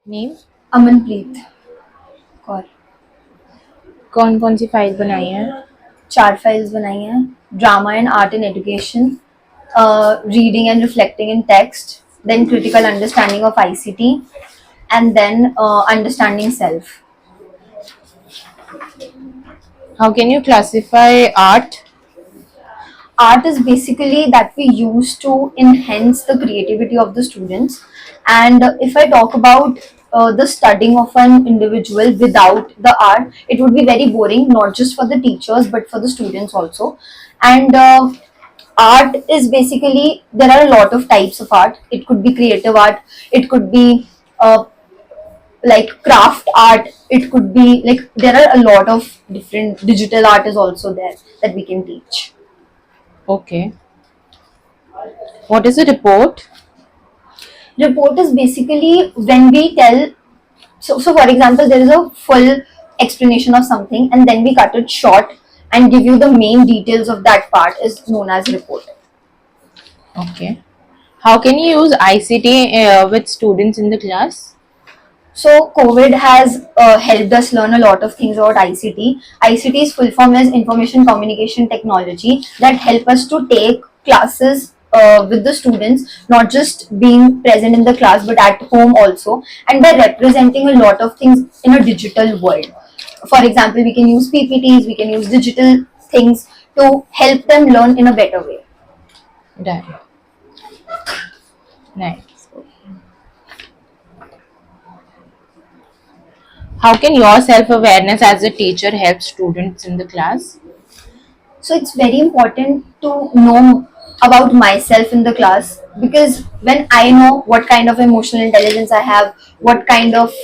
Name. Amanpreet Kaur. कौन कौन सी file बनाई है? 4 फाइल्स बनाई हैं। Drama and art in education, reading and reflecting in text, then critical understanding of ICT, and then understanding self. How can you classify art? Art is basically that we use to enhance the creativity of the students. And if I talk about the studying of an individual without the art, it would be very boring, not just for the teachers but for the students also. And art is basically, there are a lot of types of art. It could be creative art, it could be like craft art, it could be like, there are a lot of different, digital art is also there that we can teach. Okay, what is a report? Report is basically when we tell, so for example, there is a full explanation of something and then we cut it short and give you the main details of that part is known as report. Okay, how can you use ICT with students in the class? So COVID has helped us learn a lot of things about ICT. ICT's full form is Information Communication Technology, that help us to take classes with the students, not just being present in the class but at home also, and by representing a lot of things in a digital world. For example, we can use PPTs, we can use digital things to help them learn in a better way. Done, nice. How can your self awareness as a teacher help students in the class? So it's very important to know about myself in the class, because when I know what kind of emotional intelligence I have, what kind of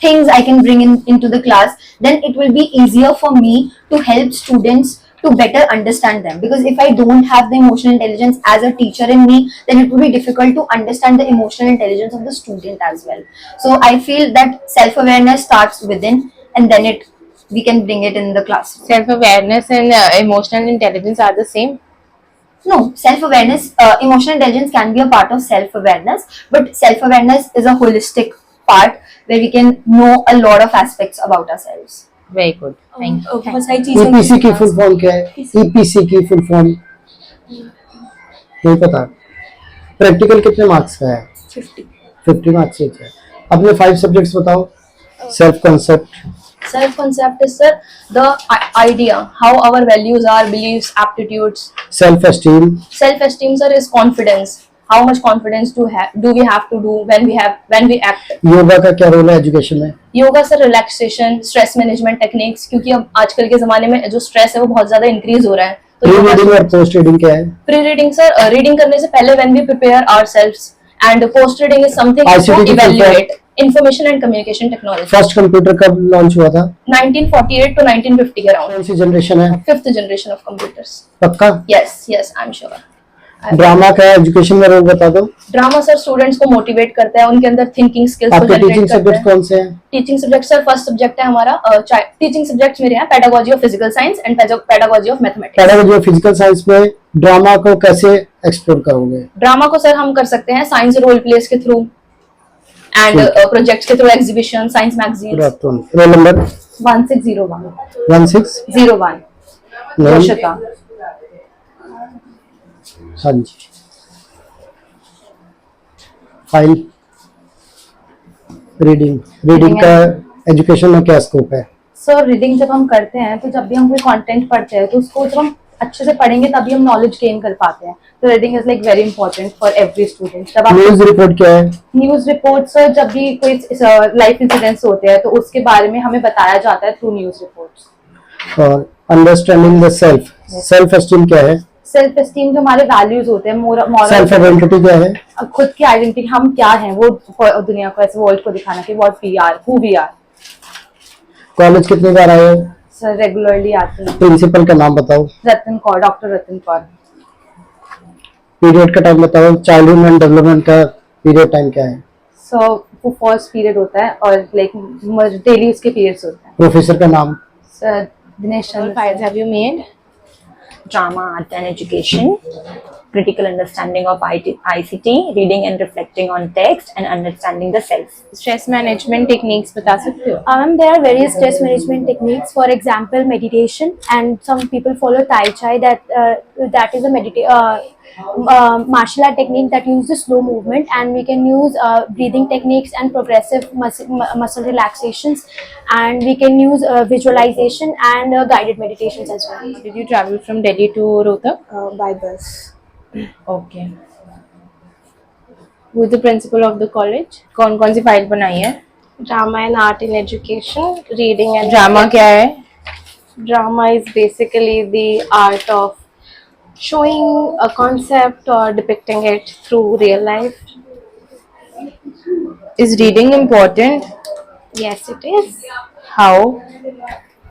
things I can bring into the class, then it will be easier for me to help students to better understand them. Because if I don't have the emotional intelligence as a teacher in me, then it will be difficult to understand the emotional intelligence of the student as well. So I feel that self awareness starts within, and then it we can bring it in the classroom. Self awareness and emotional intelligence are the same? No, self awareness, emotional intelligence can be a part of self awareness, but self awareness is a holistic part where we can know a lot of aspects about ourselves. Very good, thank you. बहुत सारी चीजें EPC की full form क्या है? EPC की full form नहीं पता। Practical कितने मार्क्स का है? 50 मार्क्स का है। अपने 5 सब्जेक्ट्स बताओ। Self concept. Self concept is, sir, the idea how our values are, beliefs, aptitudes. Self esteem. Self esteem, sir, is confidence. How much confidence do we have to do when we act. Yoga का क्या role है education में? Yoga sir relaxation, stress management techniques, क्योंकि अब आजकल के जमाने में जो स्ट्रेस है वो बहुत ज्यादा इंक्रीज हो रहा है। प्री रीडिंग और पोस्ट रीडिंग क्या है? प्री रीडिंग सर, रीडिंग करने से पहले when we prepare ourselves, and post reading is something to evaluate information and communication technology. First computer कब लॉन्च हुआ था? 1948 to 1950 के अराउंड। कौन सी जनरेशन है? 5th generation of computers. पक्का? Yes yes, I am sure. Drama का education में role बता दो। ड्रामा सर स्टूडेंट्स को मोटिवेट करता है, उनके अंदर थिंकिंग स्किल्स को आपके जनरेट टीचिंग करता सब्जेक्ट है। कौन से हैं? Teaching subject sir, first subject है हमारा, टीचिंग सब्जेक्ट्स मेरे हैं pedagogy of physical science and pedagogy of mathematics. Pedagogy of physical science में ड्रामा को कैसे एक्सप्लोर करोगे? ड्रामा को सर हम कर सकते हैं साइंस रोल प्लेस के थ्रू एंड प्रोजेक्ट्स के through, exhibition, science magazines. Roll number 1601 1601। रोशिता। हाँ जी। फाइल रीडिंग का एजुकेशन में क्या स्कोप है? सर रीडिंग जब हम करते हैं तो जब भी हम कोई कंटेंट पढ़ते हैं तो उसको जब हम अच्छे से पढ़ेंगे तभी हम नॉलेज गेन कर पाते हैं। तो reading is like very important for every student. जब आप न्यूज़ रिपोर्ट क्या है? न्यूज रिपोर्ट सर, जब भी कोई लाइफ इंसिडेंट्स होते हैं तो उसके बारे में हमें बताया जाता है थ्रू न्यूज रिपोर्ट्स। और अंडरस्टैंडिंग द सेल्फ एस्टीम क्या है? सेल्फ एस्टीम जो हमारे वैल्यूज होते हैं, सेल्फ मॉरल, आइडेंटिटी क्या है? खुद की आइडेंटिटी, हम क्या हैं, वो दुनिया को, ऐसे वर्ल्ड को दिखाना कि what we are, who we are. College कितनी बार आए हो? सर रेगुलरली आते हैं। प्रिंसिपल का नाम बताओ। रतन कौर, डॉक्टर रतन कौर। पीरियड का टाइम बताओ। चाइल्डहुड एंड डेवलपमेंट का पीरियड टाइम क्या है? सो वो फर्स्ट पीरियड होता है और लाइक डेली उसके पीरियड्स होते हैं। प्रोफेसर का नाम? Sir Dinesh Chandra. Files have you made? drama, art and education, critical understanding of ICT, reading and reflecting on text, and understanding the self. Stress management techniques बता सकते हो? Ma'am, there are various stress management techniques. For example, meditation, and some people follow Tai Chi. That is a martial art technique that uses slow movement, and we can use breathing techniques and progressive muscle relaxations, and we can use visualization and guided meditations as well. Did you travel from Delhi to Rohtak? By bus. Okay. Who is the principal of the college? कौन कौन सी file बनाई है? Drama and art in education, reading and drama क्या है? drama is basically the art of showing a concept or depicting it through real life. Is reading important? Yes, it is. How?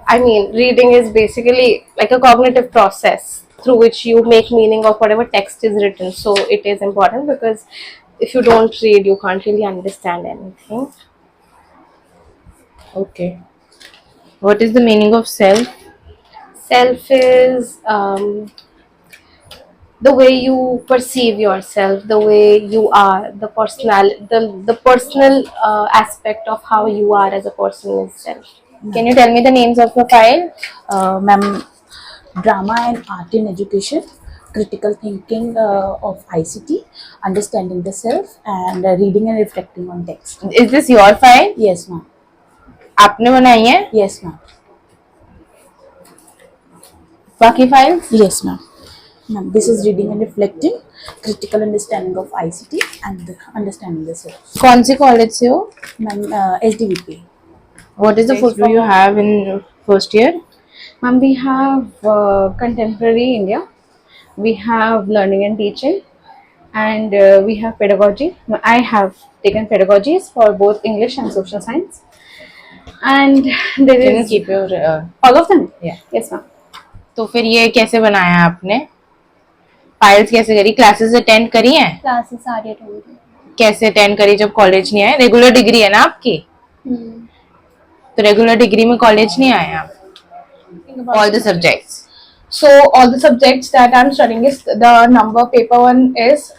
I mean, reading is basically like a cognitive process through which you make meaning of whatever text is written. So it is important because if you don't read, you can't really understand anything. Okay. What is the meaning of self? Self is the way you perceive yourself, the way you are, the personal aspect of how you are as a person is self. Can you tell me the names of your file? Ma'am, drama and art in education, critical thinking of ICT, understanding the self, and reading and reflecting on text. Is this your file? Yes, ma'am. आपने बनाई है? Yes, ma'am. बाकी files? Yes, ma'am. Ma'am, this is reading and reflecting, critical understanding of ICT, and understanding the self. कौन सी college से हो? Ma'am, SDVP. What is the full form you have in first year? Ma'am, we have contemporary India, we have learning and teaching, and we have pedagogy. I have taken pedagogies for both English and social science. And there Can you is keep your all of them? Yeah. Yes, ma'am. तो फिर ये कैसे बनाया आपने? Files कैसे करी? Classes attend करी हैं? Classes are attended. कैसे अटेंड करी जब कॉलेज नहीं आए? रेगुलर डिग्री है ना आपकी? तो रेगुलर डिग्री में कॉलेज नहीं आए आप? All the subjects. So all the subjects that I'm studying is the number paper one is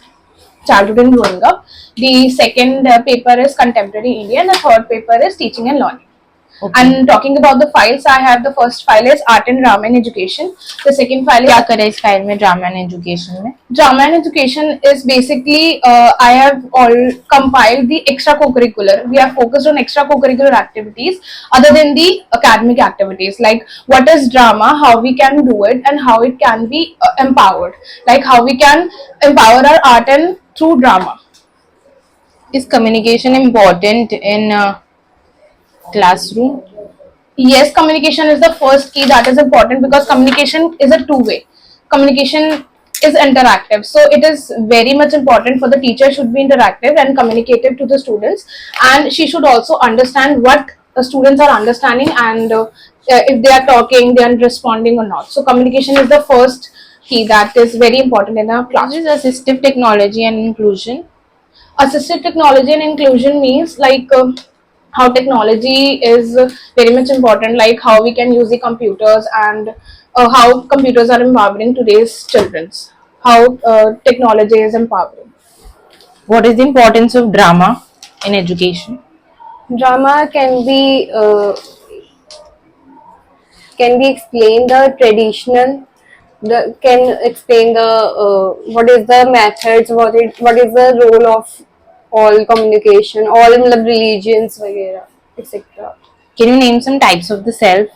childhood and growing up. The second paper is contemporary India, and the third paper is teaching and learning. Okay. And talking about the files, I have the first file is art and drama and education. The second file is क्या करें इस file में drama and education में? drama and education is basically I have all compiled the extra co-curricular. We are focused on extra co-curricular activities other than the academic activities, like what is drama, how we can do it, and how it can be empowered, like how we can empower our art and through drama. Is communication important in classroom? Yes, communication is the first key that is important because communication is a two-way. Communication is interactive, so it is very much important for the teacher should be interactive and communicative to the students, and she should also understand what the students are understanding and if they are talking, they are responding or not. So communication is the first key that is very important in a class. What is assistive technology and inclusion? Assistive technology and inclusion means like how technology is very much important, like how we can use the computers and how computers are empowering today's children's, how technology is empowering. What is the importance of drama in education? Drama can be explained the traditional, can explain the what is the methods, what is the role of all communication, all मतलब religions वगैरह etc. Can you name some types of the self?